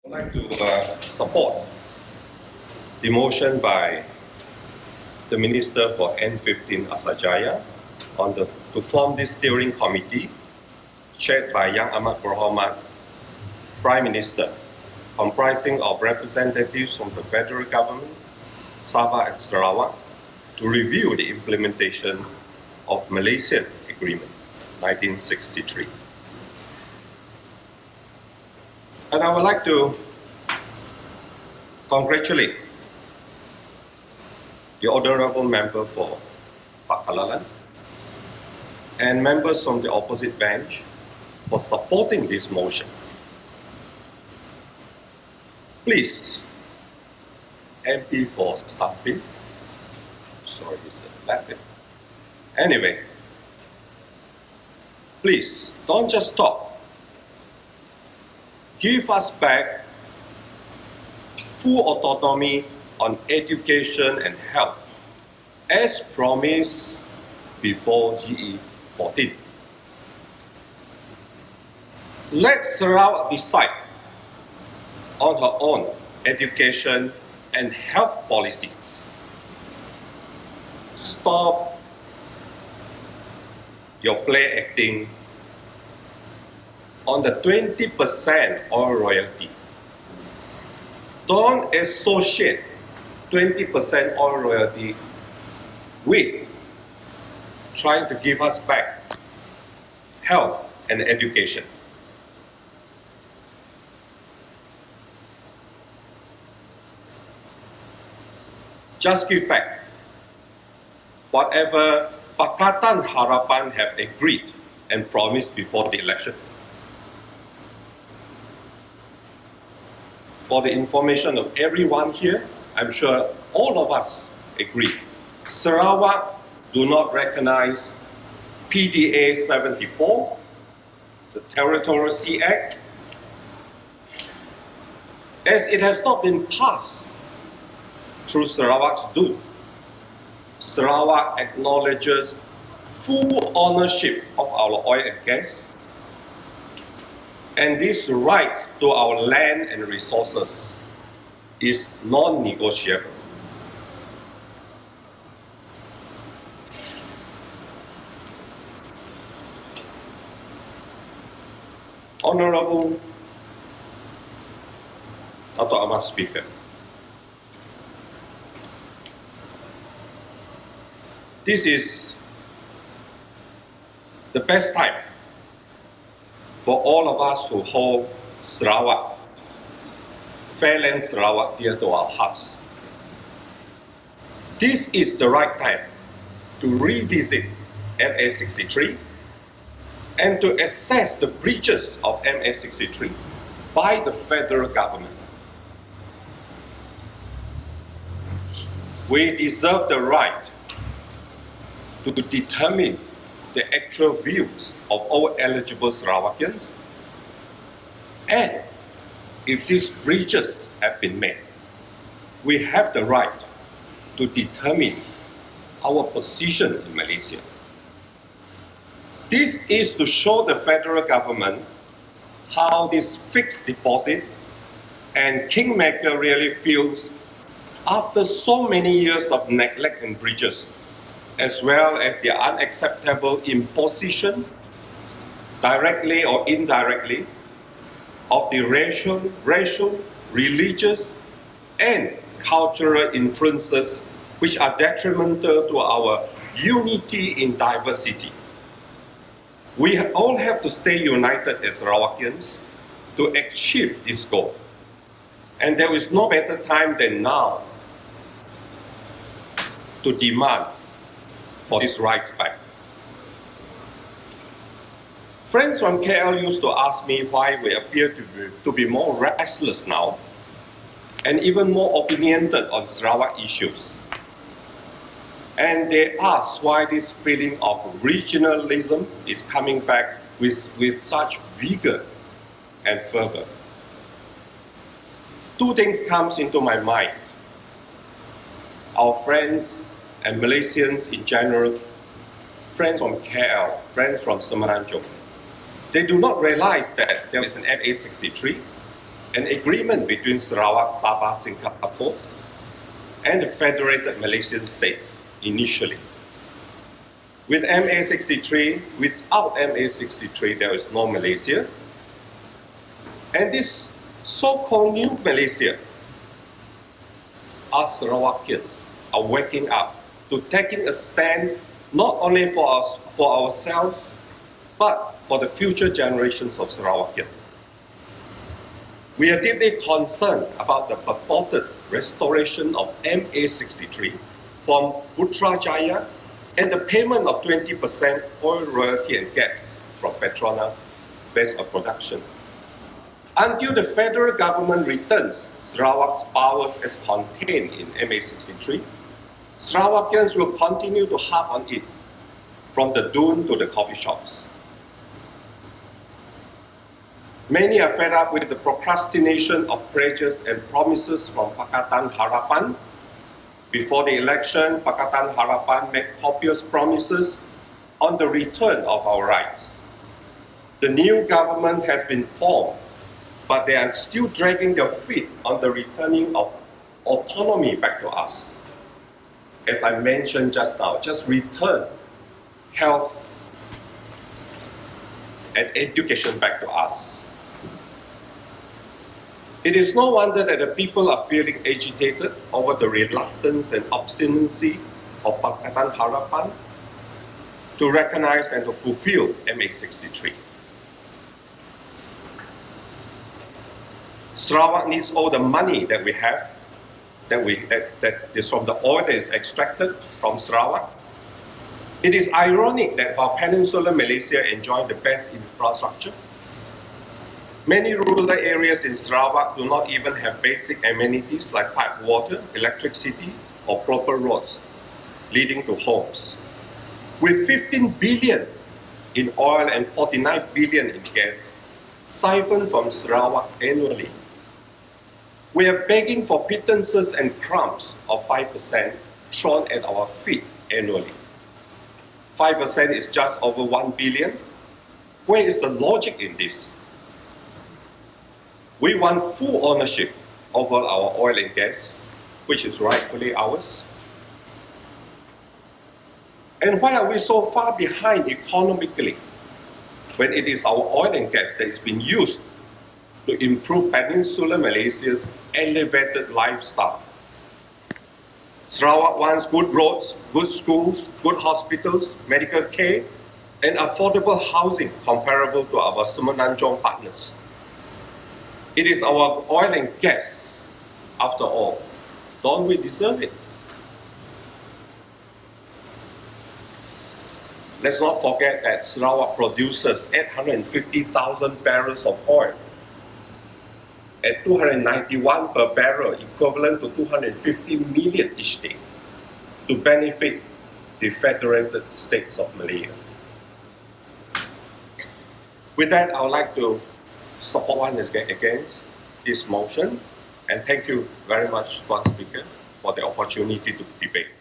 I'd like to support the motion by the Minister for N15 Asajaya to form this steering committee chaired by Yang Amat Berhormat Prime Minister, comprising of representatives from the federal government, Sabah and Sarawak, to review the implementation of Malaysian Agreement 1963. And I would like to congratulate the Honourable Member for Pak Kalalan and members from the opposite bench for supporting this motion. Please, MP for Staffing, sorry, he's laughing. Anyway, please don't just talk. Give us back full autonomy on education and health, as promised before GE 14. Let Sarawak decide on her own education and health policies. Stop your play acting on the 20% oil royalty. Don't associate 20% oil royalty with trying to give us back health and education. Just give back whatever Pakatan Harapan have agreed and promised before the election. For the information of everyone here, I'm sure all of us agree. Sarawak do not recognize PDA 74, the Territorial Sea Act, as it has not been passed through Sarawak's due. Sarawak acknowledges full ownership of our oil and gas, and this right to our land and resources is non-negotiable. Honorable Datuk Ahmad Speaker, this is the best time for all of us who hold Sarawak, Fairland Sarawak, dear to our hearts. This is the right time to revisit MA 63 and to assess the breaches of MA 63 by the federal government. We deserve the right to determine the actual views of all eligible Sarawakians, and if these breaches have been made, we have the right to determine our position in Malaysia. This is to show the federal government how this fixed deposit and kingmaker really feels after so many years of neglect and breaches, as well as the unacceptable imposition, directly or indirectly, of the racial, religious, and cultural influences which are detrimental to our unity in diversity. We all have to stay united as Sarawakians to achieve this goal. And there is no better time than now to demand for these rights back. Friends from KL used to ask me why we appear to be more restless now and even more opinionated on Sarawak issues. And they ask why this feeling of regionalism is coming back with such vigor and fervor. Two things comes into my mind. Our friends and Malaysians in general, friends from KL, friends from Semenanjung, they do not realize that there is an MA 63 an agreement between Sarawak, Sabah, Singapore, and the Federated Malaysian States initially. With MA63, without MA63, there is no Malaysia. And this so-called new Malaysia, us Sarawakians are waking up to taking a stand not only for us, for ourselves, but for the future generations of Sarawakians. We are deeply concerned about the purported restoration of MA63 from Putrajaya and the payment of 20% oil royalty and gas from Petronas based on production. Until the federal government returns Sarawak's powers as contained in MA63, Sarawakians will continue to harp on it, from the dune to the coffee shops. Many are fed up with the procrastination of pledges and promises from Pakatan Harapan. Before the election, Pakatan Harapan made copious promises on the return of our rights. The new government has been formed, but they are still dragging their feet on the returning of autonomy back to us. As I mentioned just now, just return health and education back to us. It is no wonder that the people are feeling agitated over the reluctance and obstinacy of Pakatan Harapan to recognize and to fulfill MA63. Sarawak needs all the money that we have, that is from the oil that is extracted from Sarawak. It is ironic that while Peninsular Malaysia enjoys the best infrastructure, many rural areas in Sarawak do not even have basic amenities like piped water, electricity, or proper roads leading to homes. With 15 billion in oil and 49 billion in gas siphoned from Sarawak annually, we are begging for pittances and crumbs of 5% thrown at our feet annually. 5% is just over 1 billion. Where is the logic in this? We want full ownership over our oil and gas, which is rightfully ours. And why are we so far behind economically when it is our oil and gas that is being used to improve Peninsular Malaysia's elevated lifestyle? Sarawak wants good roads, good schools, good hospitals, medical care, and affordable housing comparable to our Semenanjung partners. It is our oil and gas, after all. Don't we deserve it? Let's not forget that Sarawak produces 850,000 barrels of oil at 291 per barrel, equivalent to 250 million each day, to benefit the Federated States of Malaysia. With that, I would like to support one against this motion, and thank you very much, Tuan Speaker, for the opportunity to debate.